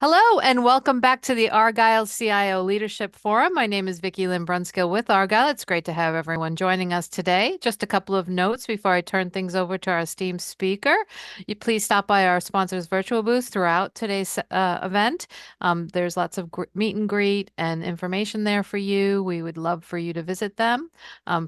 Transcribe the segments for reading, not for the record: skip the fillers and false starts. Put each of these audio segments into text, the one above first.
Hello and welcome back to the Argyle CIO Leadership Forum. My name is Vicki Lynn Brunskill with Argyle. It's great to have everyone joining us today. Just a couple of notes before I turn things over to our esteemed speaker. You please stop by our sponsors' virtual booth throughout today's event. There's lots of meet and greet and information there for you. We would love for you to visit them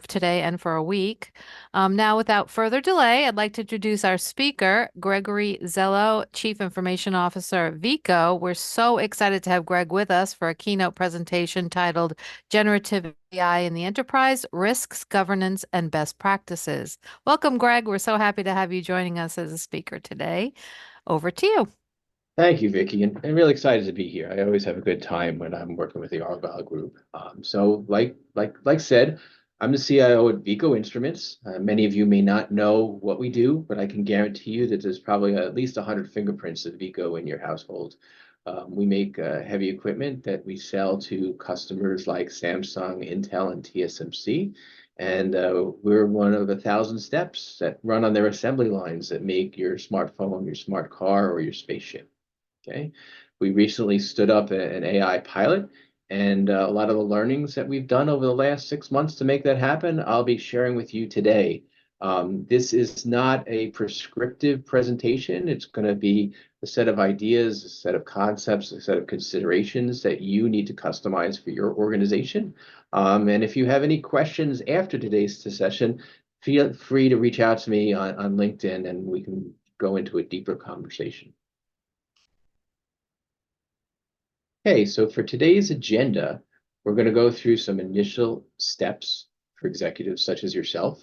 today and for a week. Now, without further delay, I'd like to introduce our speaker, Gregory Zelo, Chief Information Officer at Veeco. We're so excited to have Greg with us for a keynote presentation titled Generative AI in the Enterprise, Risks, Governance, and Best Practices. Welcome, Greg. We're so happy to have you joining us as a speaker today. Over to you. Thank you, Vicki, and really excited to be here. I always have a good time when I'm working with the Argyle Group. Like said, I'm the CIO at Veeco Instruments. Many of you may not know what we do, but I can guarantee you that there's probably at least 100 fingerprints of Veeco in your household. We make heavy equipment that we sell to customers like Samsung, Intel, and TSMC. And we're one of 1,000 steps that run on their assembly lines that make your smartphone, your smart car, or your spaceship. Okay, we recently stood up an AI pilot, and a lot of the learnings that we've done over the last 6 months to make that happen, I'll be sharing with you today. This is not a prescriptive presentation. It's going to be a set of ideas, a set of concepts, a set of considerations that you need to customize for your organization. And if you have any questions after today's session, feel free to reach out to me on LinkedIn, and we can go into a deeper conversation. Okay, so for today's agenda, we're going to go through some initial steps for executives such as yourself.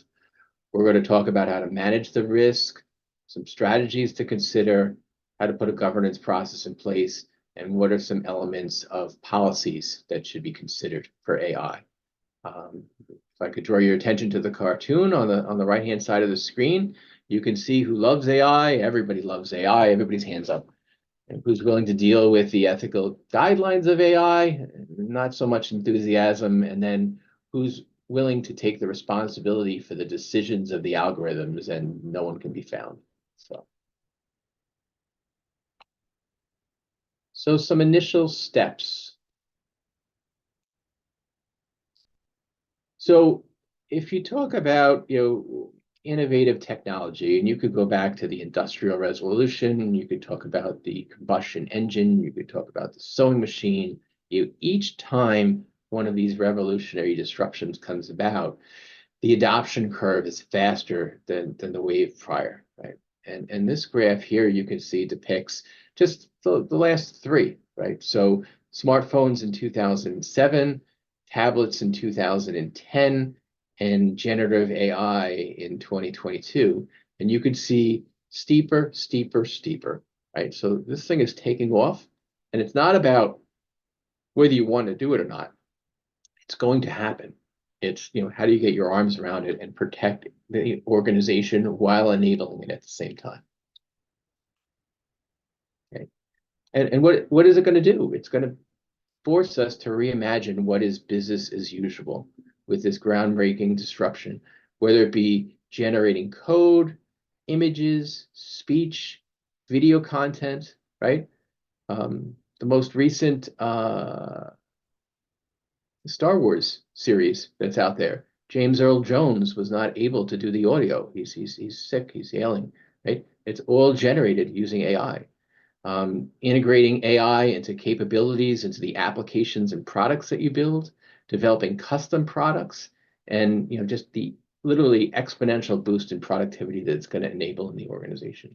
We're going to talk about how to manage the risk, some strategies to consider, how to put a governance process in place, and what are some elements of policies that should be considered for AI. If I could draw your attention to the cartoon on the right-hand side of the screen, you can see who loves AI. Everybody loves AI. Everybody's hands up. And who's willing to deal with the ethical guidelines of AI, not so much enthusiasm, and then who's willing to take the responsibility for the decisions of the algorithms, and no one can be found. So some initial steps. So if you talk about, innovative technology, and you could go back to the Industrial Revolution, you could talk about the combustion engine, you could talk about the sewing machine. Each time one of these revolutionary disruptions comes about, the adoption curve is faster than the wave prior, right? And this graph here you can see depicts just the last three, right? So smartphones in 2007, tablets in 2010, and generative AI in 2022. And you can see steeper, steeper, steeper, right? So this thing is taking off, and it's not about whether you want to do it or not. It's going to happen. It's, how do you get your arms around it and protect the organization while enabling it at the same time? Okay. And what is it going to do? It's going to force us to reimagine what is business as usual with this groundbreaking disruption, whether it be generating code, images, speech, video content, right? The most recent Star Wars series that's out there, James Earl Jones was not able to do the audio. He's sick, he's ailing, right? It's all generated using AI. Integrating AI into capabilities, into the applications and products that you build, developing custom products, and just the literally exponential boost in productivity that it's going to enable in the organization.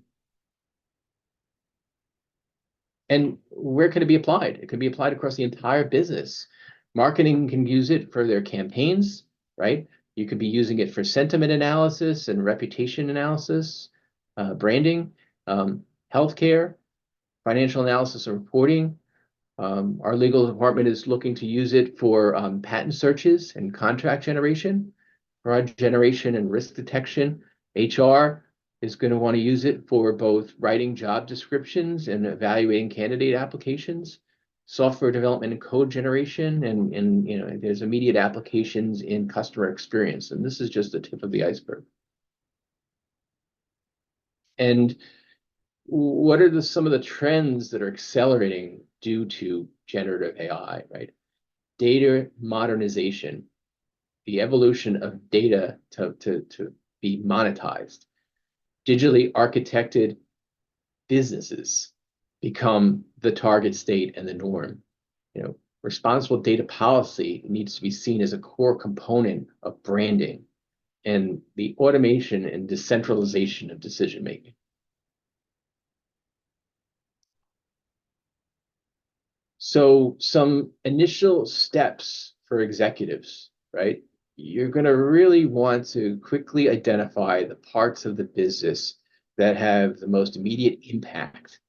And where can it be applied? It can be applied across the entire business. Marketing can use it for their campaigns, right? You could be using it for sentiment analysis and reputation analysis, branding, healthcare, financial analysis and reporting. Our legal department is looking to use it for patent searches and contract generation, fraud generation and risk detection. HR is going to want to use it for both writing job descriptions and evaluating candidate applications, software development and code generation, and there's immediate applications in customer experience. And this is just the tip of the iceberg. And what are some of the trends that are accelerating due to generative AI, right? Data modernization, the evolution of data to be monetized, digitally architected businesses become the target state and the norm. Responsible data policy needs to be seen as a core component of branding and the automation and decentralization of decision making. So some initial steps for executives, right? You're going to really want to quickly identify the parts of the business that have the most immediate impact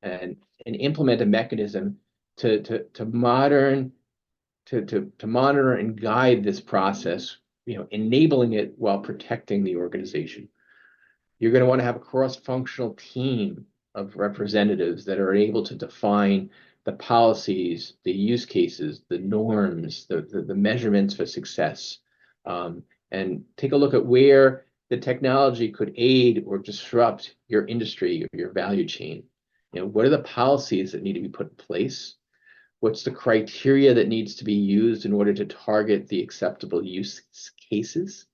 and implement a mechanism to monitor and guide this process, enabling it while protecting the organization. You're going to want to have a cross-functional team of representatives that are able to define the policies, the use cases, the norms, the measurements for success, and take a look at where the technology could aid or disrupt your industry or your value chain. What are the policies that need to be put in place? What's the criteria that needs to be used in order to target the acceptable use cases?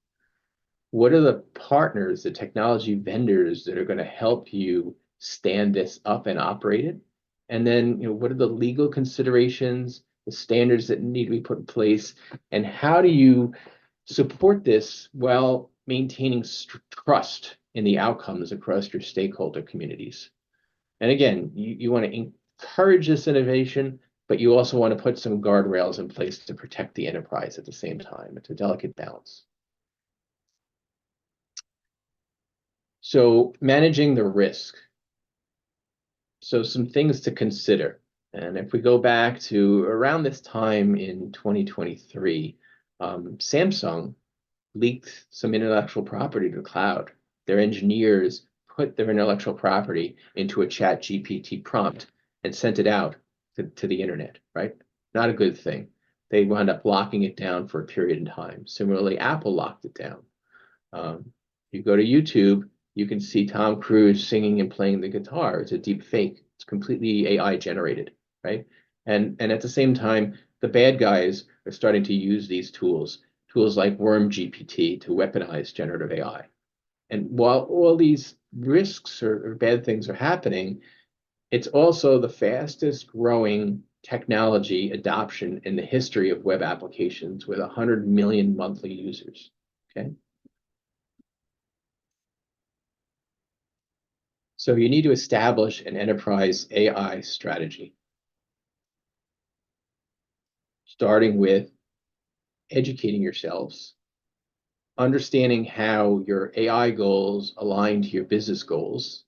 What are the partners, the technology vendors that are going to help you stand this up and operate it? And then, what are the legal considerations, the standards that need to be put in place, and how do you support this while maintaining trust in the outcomes across your stakeholder communities? And again, you want to encourage this innovation, but you also want to put some guardrails in place to protect the enterprise at the same time. It's a delicate balance. So managing the risk. So some things to consider. And if we go back to around this time in 2023, Samsung leaked some intellectual property to the cloud. Their engineers put their intellectual property into a chat GPT prompt and sent it out to the internet, right? Not a good thing. They wound up locking it down for a period of time. Similarly, Apple locked it down. You go to YouTube, you can see Tom Cruise singing and playing the guitar. It's a deep fake. It's completely AI generated, right? And at the same time, the bad guys are starting to use these tools like Worm GPT to weaponize generative AI. And while all these risks or bad things are happening, it's also the fastest growing technology adoption in the history of web applications with 100 million monthly users, okay? So you need to establish an enterprise AI strategy, starting with educating yourselves, understanding how your AI goals align to your business goals,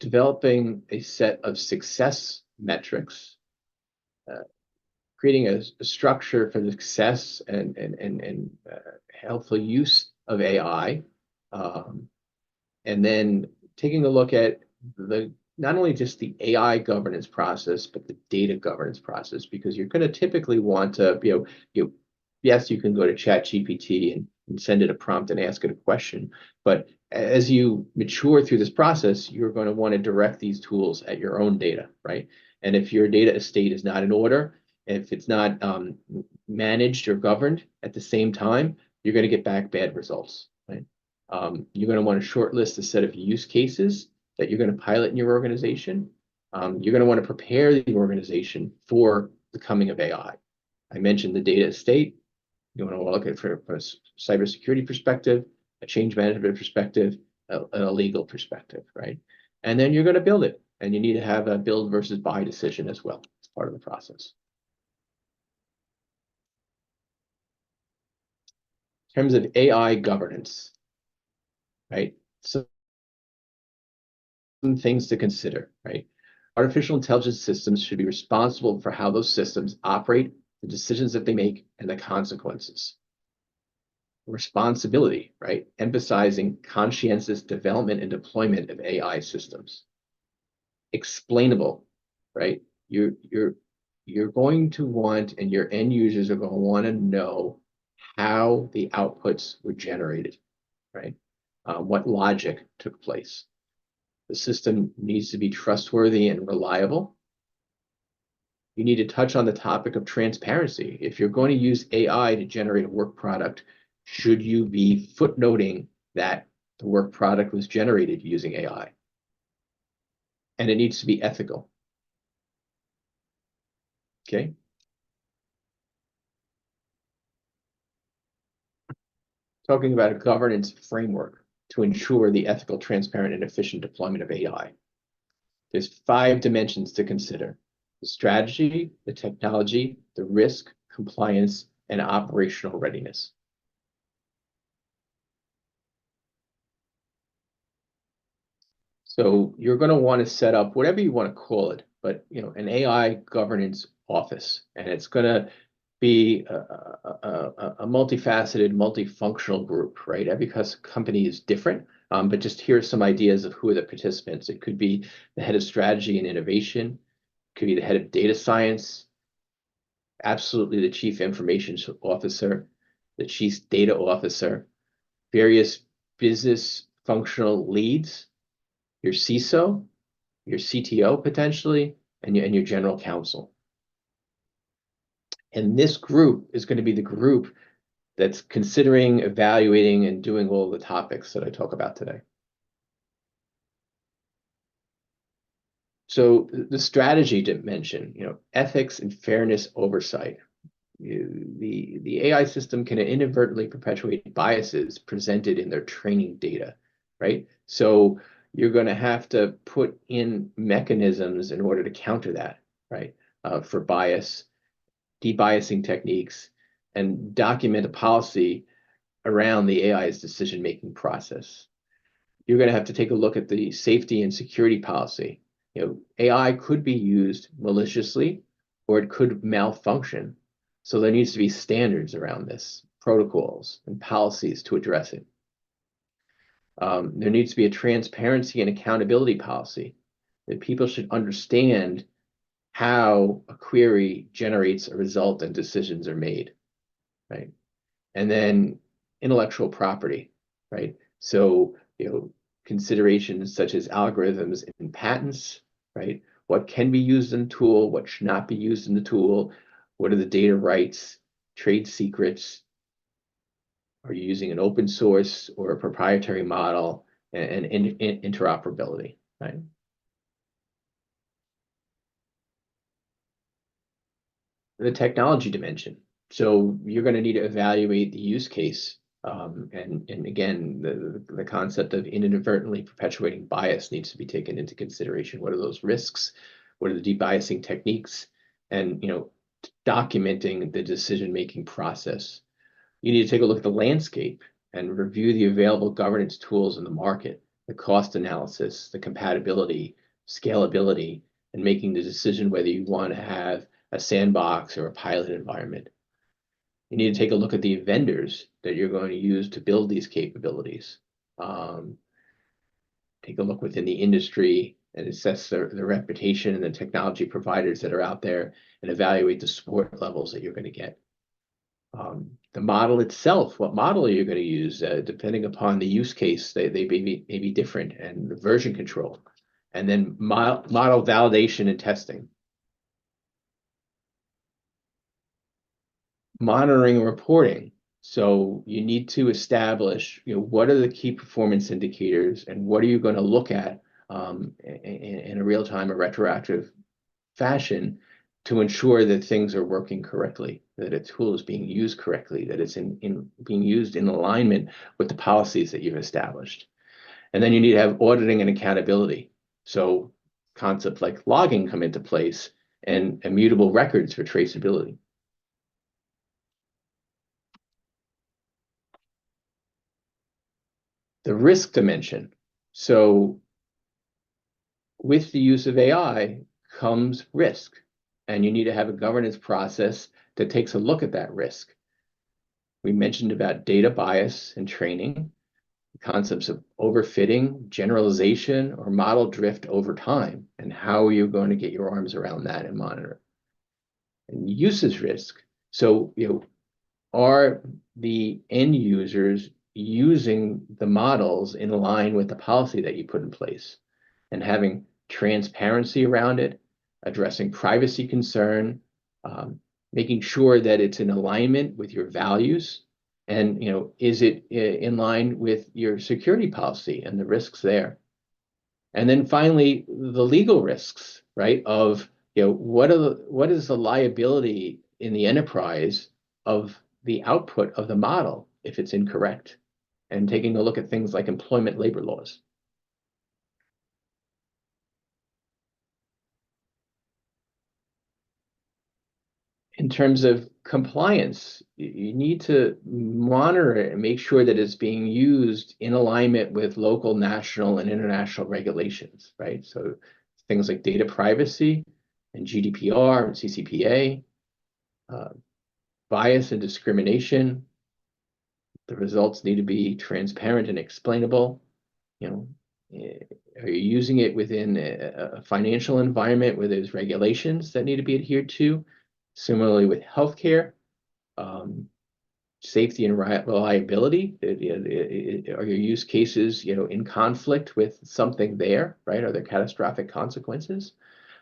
developing a set of success metrics, creating a structure for the success and helpful use of AI, and then taking a look at not only just the AI governance process, but the data governance process, because you're going to typically want to, yes, you can go to ChatGPT and send it a prompt and ask it a question, but as you mature through this process, you're going to want to direct these tools at your own data, right? And if your data estate is not in order, if it's not managed or governed at the same time, you're going to get back bad results, right? You're going to want to shortlist a set of use cases that you're going to pilot in your organization. You're going to want to prepare the organization for the coming of AI. I mentioned the data estate. You want to look at it from a cybersecurity perspective, a change management perspective, a legal perspective, right? And then you're going to build it, and you need to have a build versus buy decision as well as part of the process. In terms of AI governance, right? So some things to consider, right? Artificial intelligence systems should be responsible for how those systems operate, the decisions that they make, and the consequences. Responsibility, right? Emphasizing conscientious development and deployment of AI systems. Explainable, right? You're going to want, and your end users are going to want to know how the outputs were generated, right? What logic took place. The system needs to be trustworthy and reliable, you need to touch on the topic of transparency. If you're going to use AI to generate a work product, should you be footnoting that the work product was generated using AI? And it needs to be ethical. Okay. Talking about a governance framework to ensure the ethical, transparent, and efficient deployment of AI. There's 5 dimensions to consider: the strategy, the technology, the risk, compliance, and operational readiness. So you're going to want to set up whatever you want to call it, but an AI governance office, and it's going to be a multifaceted, multifunctional group, right? Every company is different, but just here's some ideas of who are the participants. It could be the head of strategy and innovation, it could be the head of data science, absolutely the chief information officer, the chief data officer, various business functional leads, your CISO, your CTO potentially, and your general counsel. And this group is going to be the group that's considering, evaluating, and doing all the topics that I talk about today. So the strategy dimension, ethics and fairness oversight. The AI system can inadvertently perpetuate biases presented in their training data, right? So you're going to have to put in mechanisms in order to counter that, right? For bias, debiasing techniques, and document a policy around the AI's decision-making process. You're going to have to take a look at the safety and security policy. AI could be used maliciously, or it could malfunction. So there needs to be standards around this, protocols and policies to address it. There needs to be a transparency and accountability policy that people should understand how a query generates a result and decisions are made, right? And then intellectual property, right? So, considerations such as algorithms and patents, right? What can be used in the tool, what should not be used in the tool, what are the data rights, trade secrets, are you using an open source or a proprietary model, and interoperability, right? The technology dimension. So you're going to need to evaluate the use case. And again, the concept of inadvertently perpetuating bias needs to be taken into consideration. What are those risks? What are the debiasing techniques? And documenting the decision-making process. You need to take a look at the landscape and review the available governance tools in the market, the cost analysis, the compatibility, scalability, and making the decision whether you want to have a sandbox or a pilot environment. You need to take a look at the vendors that you're going to use to build these capabilities. Take a look within the industry and assess the reputation and the technology providers that are out there, and evaluate the support levels that you're going to get. The model itself, what model are you going to use? Depending upon the use case, they may be different, and the version control. And then model validation and testing. Monitoring and reporting. So you need to establish, what are the key performance indicators, and what are you going to look at in a real-time or retroactive fashion to ensure that things are working correctly, that a tool is being used correctly, that it's being used in alignment with the policies that you've established. And then you need to have auditing and accountability. So concepts like logging come into place, and immutable records for traceability. The risk dimension. So with the use of AI comes risk, and you need to have a governance process that takes a look at that risk. We mentioned about data bias and training, concepts of overfitting, generalization, or model drift over time, and how are you going to get your arms around that and monitor. And usage risk. So, are the end users using the models in line with the policy that you put in place, and having transparency around it, addressing privacy concern, making sure that it's in alignment with your values, and is it in line with your security policy and the risks there? And then finally, the legal risks, right? Of what is the liability in the enterprise of the output of the model if it's incorrect, and taking a look at things like employment labor laws. In terms of compliance, you need to monitor it and make sure that it's being used in alignment with local, national, and international regulations, right? So things like data privacy and GDPR and CCPA, bias and discrimination. The results need to be transparent and explainable. Are you using it within a financial environment where there's regulations that need to be adhered to? Similarly with healthcare, safety and reliability. Are your use cases, in conflict with something there, right? Are there catastrophic consequences?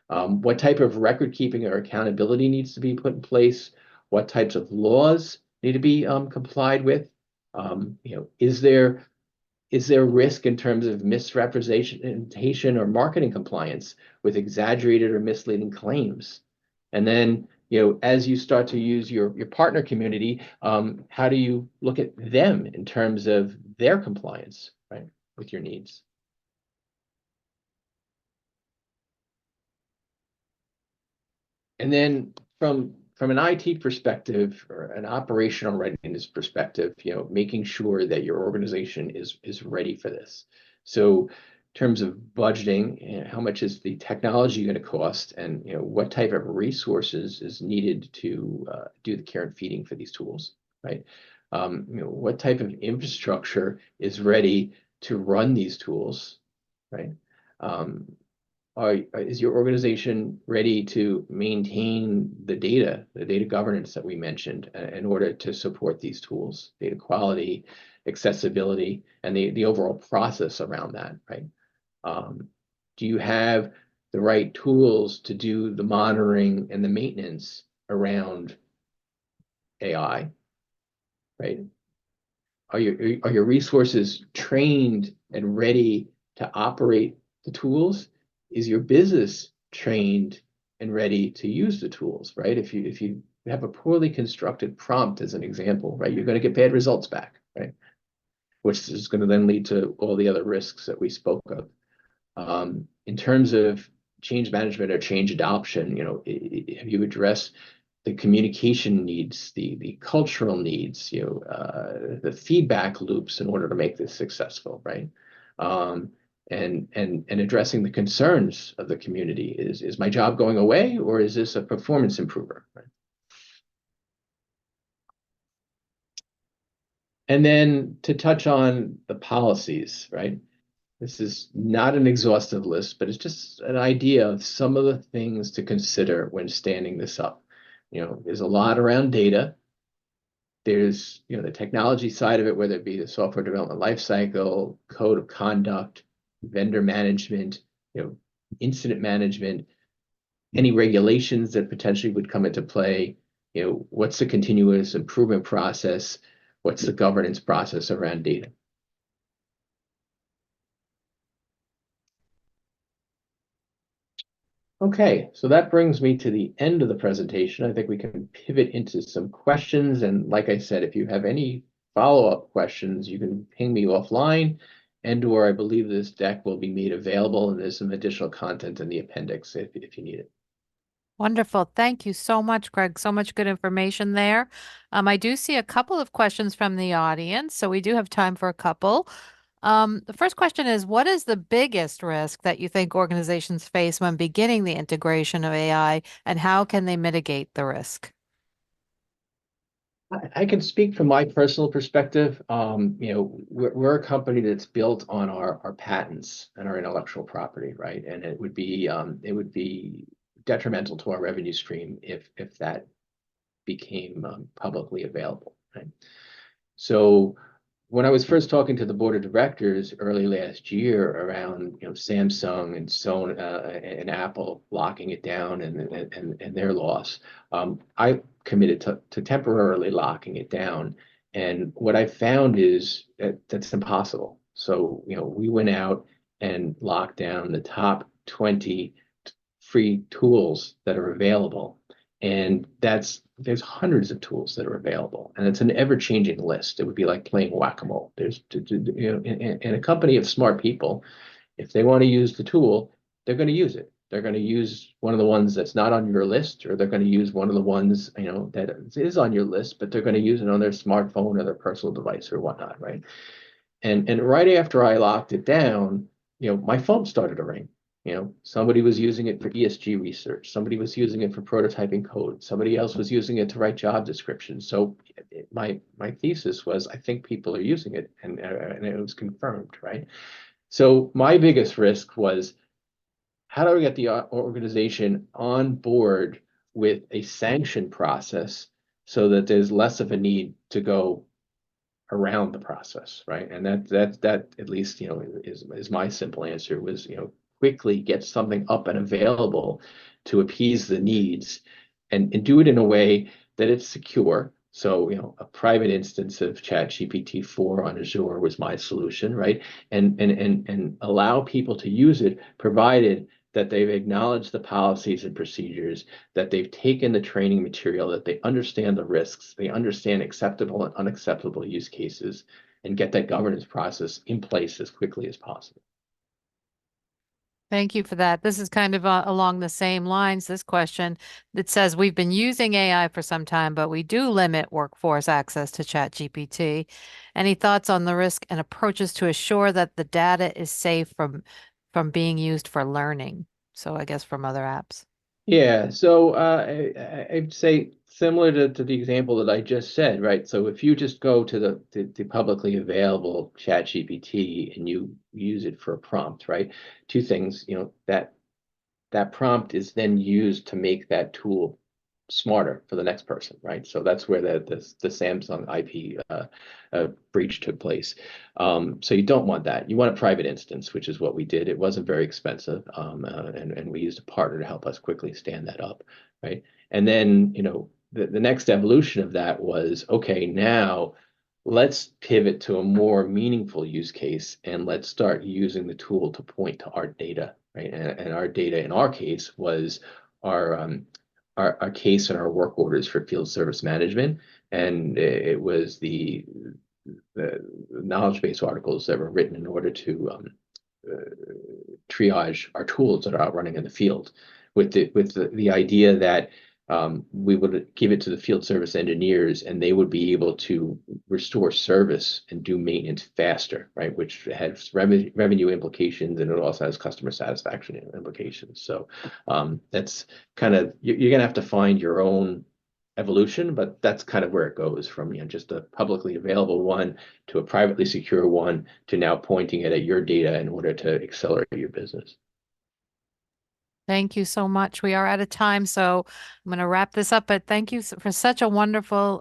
What type of record keeping or accountability needs to be put in place? What types of laws need to be complied with? Is there risk in terms of misrepresentation or marketing compliance with exaggerated or misleading claims? And then, as you start to use your partner community, how do you look at them in terms of their compliance, right, with your needs? And then from an IT perspective or an operational readiness perspective, making sure that your organization is ready for this. So in terms of budgeting, how much is the technology going to cost, and what type of resources is needed to do the care and feeding for these tools, right? What type of infrastructure is ready to run these tools, right? Is your organization ready to maintain the data governance that we mentioned in order to support these tools, data quality, accessibility, and the overall process around that, right? Do you have the right tools to do the monitoring and the maintenance around AI, right? Are your resources trained and ready to operate the tools? Is your business trained and ready to use the tools, right? If you have a poorly constructed prompt, as an example, right, you're going to get bad results back, right? Which is going to then lead to all the other risks that we spoke of. In terms of change management or change adoption, have you addressed the communication needs, the cultural needs, the feedback loops in order to make this successful, right? And addressing the concerns of the community. Is my job going away, or is this a performance improver, right? And then to touch on the policies, right? This is not an exhaustive list, but it's just an idea of some of the things to consider when standing this up. There's a lot around data. There's, the technology side of it, whether it be the software development lifecycle, code of conduct, vendor management, incident management, any regulations that potentially would come into play. What's the continuous improvement process? What's the governance process around data? Okay, so that brings me to the end of the presentation. I think we can pivot into some questions. And like I said, if you have any follow-up questions, you can ping me offline, or I believe this deck will be made available, and there's some additional content in the appendix if you need it. Wonderful. Thank you so much, Greg. So much good information there. I do see a couple of questions from the audience, so we do have time for a couple. The first question is, what is the biggest risk that you think organizations face when beginning the integration of AI, and how can they mitigate the risk? I can speak from my personal perspective. We're a company that's built on our patents and our intellectual property, right? And it would be detrimental to our revenue stream if that became publicly available, right? So when I was first talking to the board of directors early last year around, Samsung and Sony and Apple locking it down and their loss, I committed to temporarily locking it down. And what I found is that's impossible. So, we went out and locked down the top 20 free tools that are available. And there's hundreds of tools that are available, and it's an ever-changing list. It would be like playing whack-a-mole. In a company of smart people, if they want to use the tool, they're going to use it. They're going to use one of the ones that's not on your list, or they're going to use one of the ones, that is on your list, but they're going to use it on their smartphone or their personal device or whatnot, right? And right after I locked it down, my phone started to ring. Somebody was using it for ESG research. Somebody was using it for prototyping code. Somebody else was using it to write job descriptions. So my thesis was, I think people are using it, and it was confirmed, right? So my biggest risk was, how do I get the organization on board with a sanction process so that there's less of a need to go around the process, right? And that at least, is my simple answer was, quickly get something up and available to appease the needs, and do it in a way that it's secure. So, a private instance of ChatGPT 4 on Azure was my solution, right? And allow people to use it, provided that they've acknowledged the policies and procedures, that they've taken the training material, that they understand the risks, they understand acceptable and unacceptable use cases, and get that governance process in place as quickly as possible. Thank you for that. This is kind of along the same lines, this question that says we've been using AI for some time, but we do limit workforce access to ChatGPT. Any thoughts on the risk and approaches to assure that the data is safe from being used for learning? So I guess from other apps. Yeah, so I'd say similar to the example that I just said, right? So if you just go to the publicly available ChatGPT and you use it for a prompt, right? Two things, that prompt is then used to make that tool smarter for the next person, right? So that's where the Samsung IP breach took place. So you don't want that. You want a private instance, which is what we did. It wasn't very expensive, and we used a partner to help us quickly stand that up, right? And then, the next evolution of that was, okay, now let's pivot to a more meaningful use case, and let's start using the tool to point to our data, right? And our data in our case was our our case and our work orders for field service management, and it was the knowledge base articles that were written in order to triage our tools that are out running in the field, with the idea that we would give it to the field service engineers, and they would be able to restore service and do maintenance faster, right? Which has revenue implications, and it also has customer satisfaction implications. So that's kind of, you're going to have to find your own evolution, but that's kind of where it goes from, just a publicly available one to a privately secure one to now pointing it at your data in order to accelerate your business. Thank you so much. We are out of time, so I'm going to wrap this up. But thank you for such a wonderful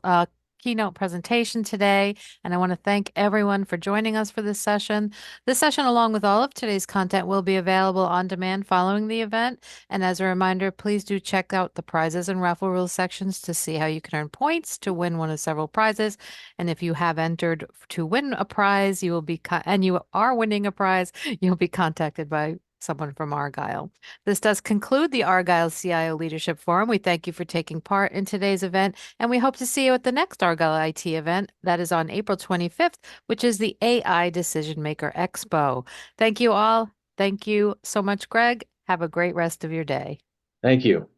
keynote presentation today. And I want to thank everyone for joining us for this session. This session, along with all of today's content, will be available on demand following the event. And as a reminder, please do check out the prizes and raffle rules sections to see how you can earn points to win one of several prizes. And if you have entered to win a prize, you will be, and you are winning a prize, you'll be contacted by someone from Argyle. This does conclude the Argyle CIO Leadership Forum. We thank you for taking part in today's event, and we hope to see you at the next Argyle IT event that is on April 25th, which is the AI Decision Maker Expo. Thank you all. Thank you so much, Greg. Have a great rest of your day. Thank you.